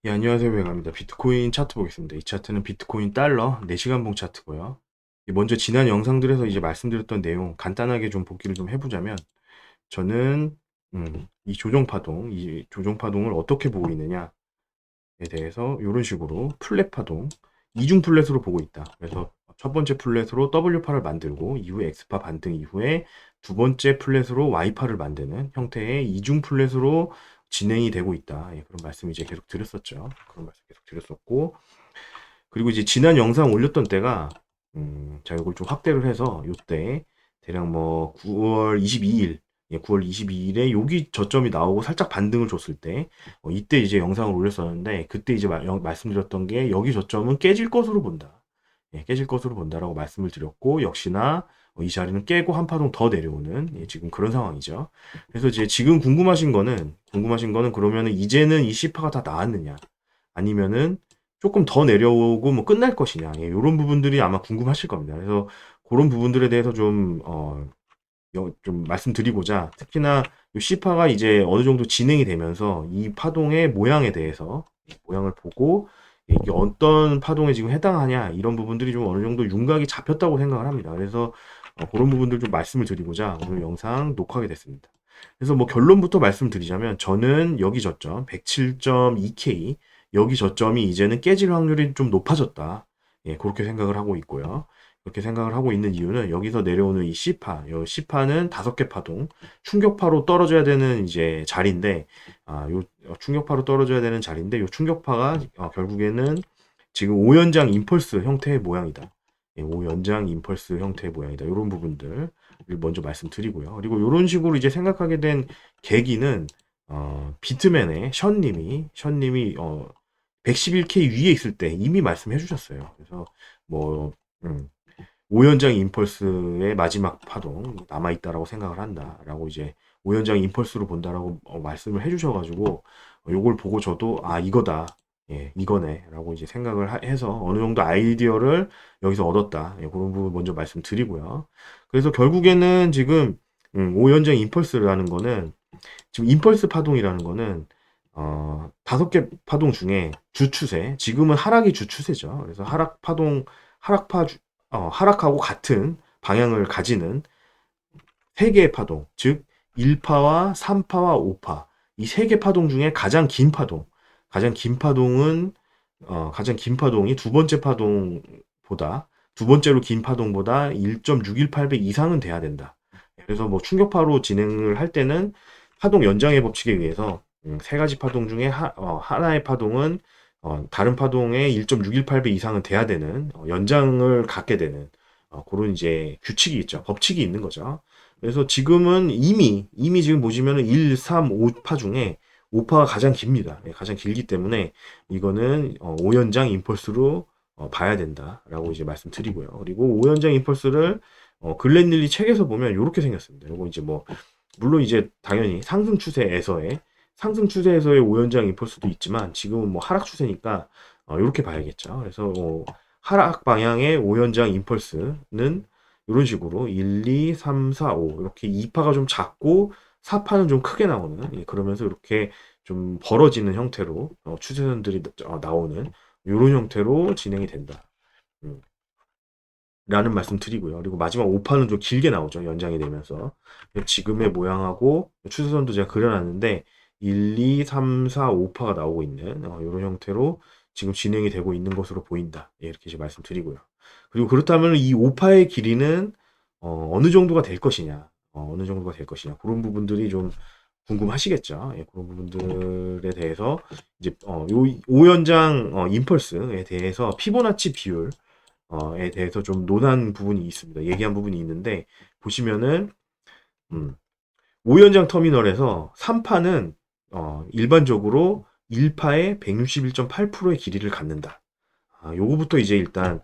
예, 안녕하세요. 배갑니다. 비트코인 차트 보겠습니다. 이 차트는 비트코인 달러 4시간 봉 차트고요. 먼저 지난 영상들에서 이제 말씀드렸던 내용 간단하게 좀 복기를 좀 해보자면 저는 이 조정 파동을 어떻게 보고 있느냐에 대해서 이런 식으로 플랫 파동, 이중 플랫으로 보고 있다. 그래서 첫 번째 플랫으로 W파를 만들고 이후에 X파 반등 이후에 두 번째 플랫으로 Y파를 만드는 형태의 이중 플랫으로 진행이 되고 있다. 예, 그런 말씀 이제 계속 드렸었죠. 그런 말씀 계속 드렸었고, 그리고 이제 지난 영상 올렸던 때가, 자, 이걸 좀 확대를 해서, 요때, 대략 뭐, 9월 22일, 예, 9월 22일에 여기 저점이 나오고 살짝 반등을 줬을 때, 이때 이제 영상을 올렸었는데, 그때 이제 말씀드렸던 게, 여기 저점은 깨질 것으로 본다. 예, 깨질 것으로 본다라고 말씀을 드렸고, 역시나, 이 자리는 깨고 한 파동 더 내려오는, 예, 지금 그런 상황이죠. 그래서 이제 지금 궁금하신 거는 그러면은 이제는 이 C파가 다 나왔느냐? 아니면은 조금 더 내려오고 뭐 끝날 것이냐. 예, 요런 부분들이 아마 궁금하실 겁니다. 그래서 그런 부분들에 대해서 좀 말씀드리고자, 특히나 요 C파가 이제 어느 정도 진행이 되면서 이 파동의 모양에 대해서 모양을 보고 이게 어떤 파동에 지금 해당하냐 이런 부분들이 좀 어느 정도 윤곽이 잡혔다고 생각을 합니다. 그래서 그런 부분들 좀 말씀을 드리고자 오늘 영상 녹화하게 됐습니다. 그래서 뭐 결론부터 말씀드리자면 저는 여기 저점 107.2K 여기 저점이 이제는 깨질 확률이 좀 높아졌다. 예, 그렇게 생각을 하고 있고요. 그렇게 생각을 하고 있는 이유는 여기서 내려오는 이 C파, 이 C파는 5개 파동, 충격파로 떨어져야 되는 이제 자리인데, 요 충격파로 떨어져야 되는 자리인데, 요 충격파가 결국에는 지금 5연장 임펄스 형태의 모양이다. 예, 5연장 임펄스 형태의 모양이다. 이런 부분들 먼저 말씀드리고요. 그리고 이런 식으로 이제 생각하게 된 계기는 비트맨의 션님이 111K 위에 있을 때 이미 말씀해 주셨어요. 그래서 뭐 5연장 임펄스의 마지막 파동 남아있다라고 생각을 한다라고 이제 5연장 임펄스로 본다라고 말씀을 해주셔가지고 요걸 보고 저도 이거다. 예, 이거네라고 이제 생각을 해서 어느 정도 아이디어를 여기서 얻었다. 예, 그런 부분 먼저 말씀드리고요. 그래서 결국에는 지금 5연장 임펄스라는 거는 지금 임펄스 파동이라는 거는 5개 파동 중에 주추세, 지금은 하락이 주추세죠. 그래서 하락하고 같은 방향을 가지는 3개의 파동, 즉 1파와 3파와 5파 이 3개 파동 중에 가장 긴 파동이 두 번째로 긴 파동보다 1.618배 이상은 돼야 된다. 그래서 뭐 충격파로 진행을 할 때는 파동 연장의 법칙에 의해서 세 가지 파동 중에 하나의 파동은 다른 파동의 1.618배 이상은 돼야 되는 연장을 갖게 되는 그런 이제 규칙이 있죠. 법칙이 있는 거죠. 그래서 지금은 이미 지금 보시면은 1, 3, 5파 중에 5파가 가장 깁니다. 예, 가장 길기 때문에 이거는 5연장 임펄스로 봐야 된다라고 이제 말씀드리고요. 그리고 5연장 임펄스를 글렌릴리 책에서 보면 이렇게 생겼습니다. 이거 이제 뭐 물론 이제 당연히 상승 추세에서의 5연장 임펄스도 있지만 지금은 뭐 하락 추세니까 이렇게 봐야겠죠. 그래서 하락 방향의 5연장 임펄스는 이런 식으로 1, 2, 3, 4, 5 이렇게 2파가 좀 작고 4파는 좀 크게 나오는 그러면서 이렇게 좀 벌어지는 형태로 추세선들이 나오는 이런 형태로 진행이 된다. 음, 라는 말씀 드리고요. 그리고 마지막 5파는 좀 길게 나오죠. 연장이 되면서. 지금의 모양하고 추세선도 제가 그려놨는데 1, 2, 3, 4, 5파가 나오고 있는 이런 형태로 지금 진행이 되고 있는 것으로 보인다. 예, 이렇게 이제 말씀드리고요. 그리고 그렇다면 이 5파의 길이는 느 정도가 될 것이냐, 어느 정도가 될 것이냐 그런 부분들이 좀 궁금하시겠죠. 예, 그런 부분들에 대해서 이제 요 5연장 임펄스에 대해서 피보나치 비율 에 대해서 좀 논한 부분이 있습니다. 얘기한 부분이 있는데 보시면은 음, 5연장 터미널에서 3파는 일반적으로 1파의 161.8%의 길이를 갖는다. 요거부터 이제 일단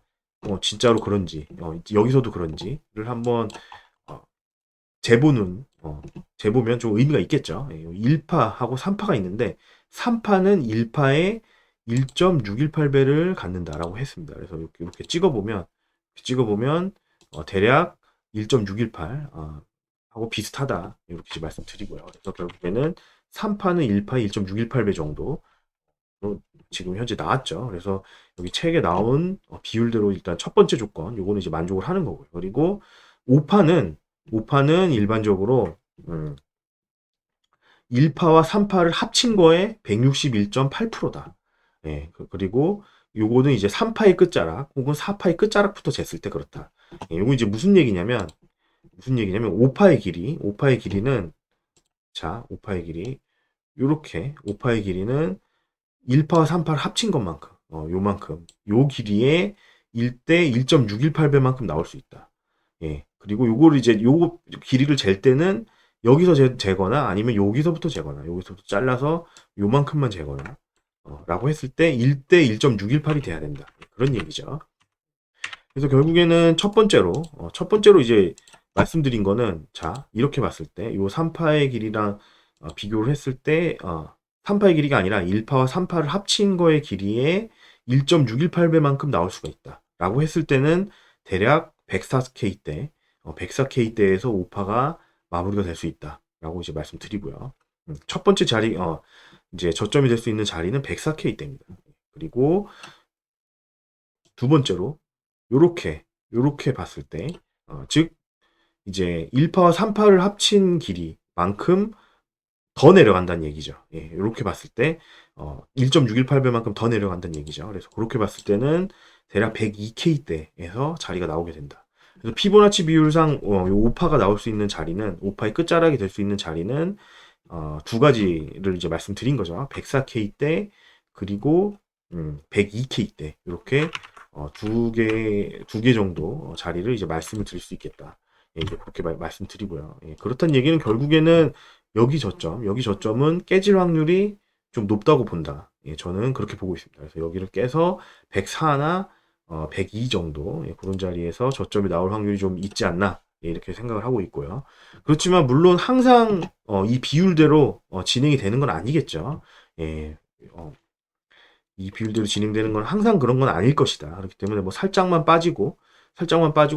진짜로 그런지 여기서도 그런지를 한번 어, 재보면 좀 의미가 있겠죠. 1파하고 3파가 있는데 3파는 1파의 1.618배를 갖는다라고 했습니다. 그래서 이렇게 찍어보면 대략 1.618 하고 비슷하다 이렇게 말씀드리고요. 그래서 결국에는 3파는 1파의 1.618배 정도 지금 현재 나왔죠. 그래서 여기 책에 나온 비율대로 일단 첫 번째 조건, 요거는 이제 만족을 하는 거고요. 그리고 오파는 일반적으로 1파와 3파를 합친 거에 161.8%다. 예, 그리고 요거는 이제 3파의 끝자락 혹은 4파의 끝자락부터 쟀을 때 그렇다. 예, 요거 이제 무슨 얘기냐면 5파의 길이는 자, 5파의 길이 요렇게 5파의 길이는 1파와 3파를 합친 것만큼 요만큼 요 길이에 1대 1.618배만큼 나올 수 있다. 예. 그리고 요거를 이제 요 길이를 잴 때는 여기서 재거나 아니면 여기서부터 재거나 여기서부터 잘라서 요만큼만 재거나 라고 했을 때 1대 1.618이 돼야 된다. 그런 얘기죠. 그래서 결국에는 첫 번째로 이제 말씀드린 거는 자, 이렇게 봤을 때 요 3파의 길이랑 비교를 했을 때 3파의 길이가 아니라 1파와 3파를 합친 거의 길이에 1.618배만큼 나올 수가 있다. 라고 했을 때는 대략 104K대, 104K대에서 5파가 마무리가 될 수 있다. 라고 이제 말씀드리고요. 첫 번째 자리, 이제 저점이 될 수 있는 자리는 104K대입니다. 그리고 두 번째로, 요렇게 봤을 때, 즉, 이제 1파와 3파를 합친 길이만큼 더 내려간다는 얘기죠. 예, 이렇게 봤을 때 1.618배만큼 더 내려간다는 얘기죠. 그래서 그렇게 봤을 때는 대략 102K대에서 자리가 나오게 된다. 그래서 피보나치 비율상 요 5파가 나올 수 있는 자리는 5파의 끝자락이 될 수 있는 자리는 두 가지를 이제 말씀드린 거죠. 104K대 그리고 102K대 이렇게 두 개 정도 자리를 이제 말씀을 드릴 수 있겠다. 예, 이제 그렇게 말씀드리고요. 예, 그렇다는 얘기는 결국에는 여기 저점은 깨질 확률이 좀 높다고 본다. 예, 저는 그렇게 보고 있습니다. 그래서 여기를 깨서 104나 102 정도 그런 자리에서 저점이 나올 확률이 좀 있지 않나 예, 이렇게 생각을 하고 있고요. 그렇지만 물론 항상 이 비율대로 진행이 되는 건 아니겠죠. 예, 이 비율대로 진행되는 건 항상 그런 건 아닐 것이다. 그렇기 때문에 뭐 살짝만 빠지고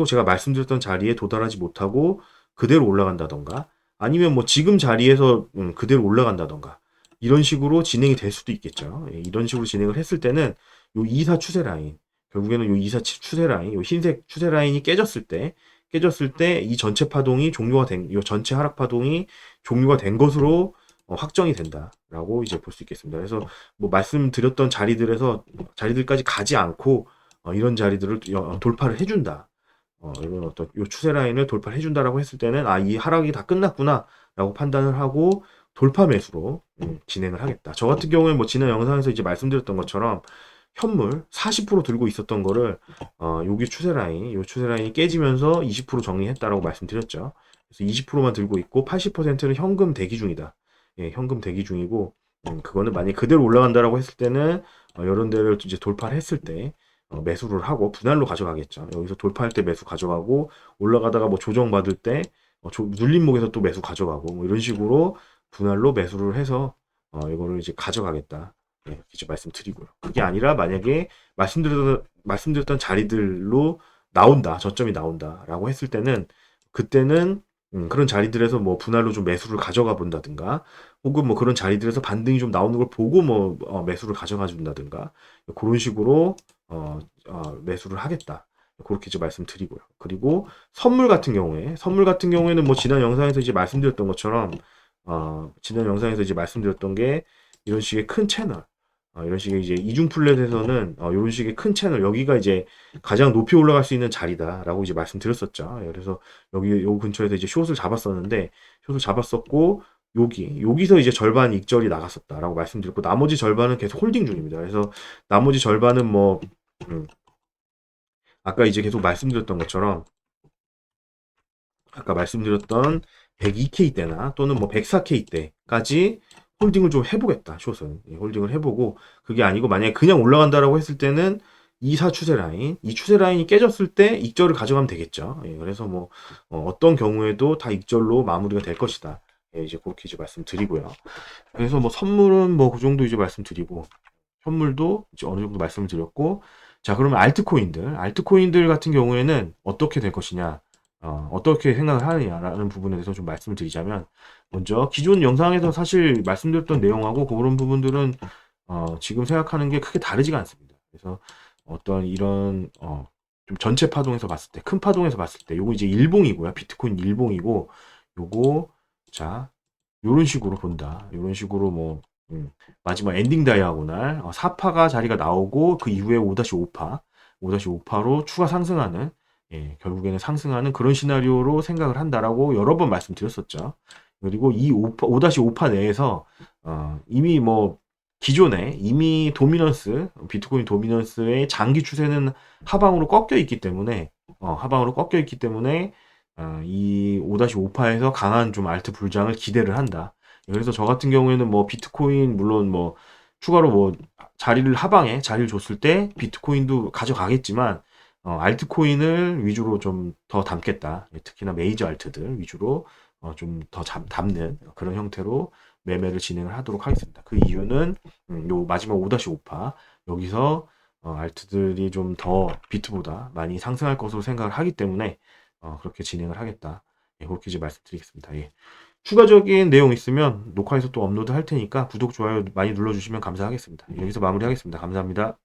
제가 말씀드렸던 자리에 도달하지 못하고 그대로 올라간다던가 아니면 뭐 지금 자리에서 그대로 올라간다던가 이런 식으로 진행이 될 수도 있겠죠. 예, 이런 식으로 진행을 했을 때는 요 2사 추세 라인 결국에는 요 2사 추세 라인 요 흰색 추세 라인이 깨졌을 때 이 전체 파동이 종료가 요 전체 하락 파동이 종료가 된 것으로 확정이 된다라고 이제 볼 수 있겠습니다. 그래서 뭐 말씀드렸던 자리들까지 가지 않고 이런 자리들을 돌파를 해준다. 이런 어떤 요 추세 라인을 돌파를 해준다라고 했을 때는 이 하락이 다 끝났구나라고 판단을 하고 돌파 매수로 진행을 하겠다. 저 같은 경우에 뭐 지난 영상에서 이제 말씀드렸던 것처럼 현물 40% 들고 있었던 거를 여기 요 추세 라인이 깨지면서 20% 정리했다라고 말씀드렸죠. 그래서 20%만 들고 있고 80%는 현금 대기 중이다. 예, 현금 대기 중이고 그거는 만약 그대로 올라간다라고 했을 때는 이런 데를 이제 돌파를 했을 때 매수를 하고 분할로 가져가겠죠. 여기서 돌파할 때 매수 가져가고 올라가다가 뭐 조정받을 때 눌림목에서 또 매수 가져가고 뭐 이런 식으로 분할로 매수를 해서 이거를 이제 가져가겠다. 네, 이제 말씀드리고요. 그게 아니라 만약에 말씀드렸던 자리들로 저점이 나온다라고 했을 때는 그때는 그런 자리들에서 뭐 분할로 좀 매수를 가져가 본다든가 혹은 뭐 그런 자리들에서 반등이 좀 나오는 걸 보고 뭐 매수를 가져가 준다든가 그런 식으로 매수를 하겠다. 그렇게 이제 말씀드리고요. 그리고 선물 같은 경우에는 뭐 지난 영상에서 이제 말씀드렸던 게 이런 식의 큰 채널 이런 식의 이제 이중 플랫에서는 이런 식의 큰 채널 여기가 이제 가장 높이 올라갈 수 있는 자리다라고 이제 말씀드렸었죠. 예, 그래서 요 근처에서 이제 숏을 잡았었고 여기서 이제 절반 익절이 나갔었다라고 말씀드렸고 나머지 절반은 계속 홀딩 중입니다. 그래서 나머지 절반은 뭐 아까 이제 계속 말씀드렸던 것처럼 아까 말씀드렸던 102K대나 또는 뭐 104K대까지 홀딩을 좀 해보겠다. 숏은 홀딩을 해보고 그게 아니고 만약에 그냥 올라간다라고 했을 때는 이 추세 라인이 깨졌을 때 익절을 가져가면 되겠죠. 예, 그래서 뭐 어떤 경우에도 다 익절로 마무리가 될 것이다. 예, 이제 그렇게 이제 말씀드리고요. 그래서 뭐 선물은 뭐 그 정도 이제 말씀드리고 현물도 이제 어느 정도 말씀을 드렸고 자 그러면 알트코인들 같은 경우에는 어떻게 될 것이냐 어떻게 생각을 하느냐라는 부분에 대해서 좀 말씀을 드리자면 먼저 기존 영상에서 사실 말씀드렸던 내용하고 그런 부분들은 지금 생각하는 게 크게 다르지가 않습니다. 그래서 어떤 이런 좀 전체 파동에서 봤을 때, 큰 파동에서 봤을 때, 요거 이제 일봉이고요. 비트코인 일봉이고, 요거 자 요런 식으로 본다. 요런 식으로 뭐 마지막 엔딩 다이아고날 4파가 자리가 나오고 그 이후에 5-5파, 5-5파로 추가 상승하는 결국에는 상승하는 그런 시나리오로 생각을 한다라고 여러 번 말씀드렸었죠. 그리고 이 5-5파 내에서 이미 뭐 기존에 이미 도미넌스, 비트코인 도미넌스의 장기 추세는 하방으로 꺾여 있기 때문에 이 5-5파에서 강한 좀 알트 불장을 기대를 한다. 그래서 저 같은 경우에는 뭐 비트코인 물론 뭐 추가로 뭐 하방에 자리를 줬을 때 비트코인도 가져가겠지만 알트코인을 위주로 좀 더 담겠다. 특히나 메이저 알트들 위주로 좀 더 담는 그런 형태로 매매를 진행을 하도록 하겠습니다. 그 이유는 요 마지막 5-5파 여기서 알트들이 좀 더 비트보다 많이 상승할 것으로 생각을 하기 때문에 그렇게 진행을 하겠다. 그렇게 이제 말씀드리겠습니다. 예. 추가적인 내용 있으면 녹화해서 또 업로드 할 테니까 구독, 좋아요 많이 눌러주시면 감사하겠습니다. 여기서 마무리하겠습니다. 감사합니다.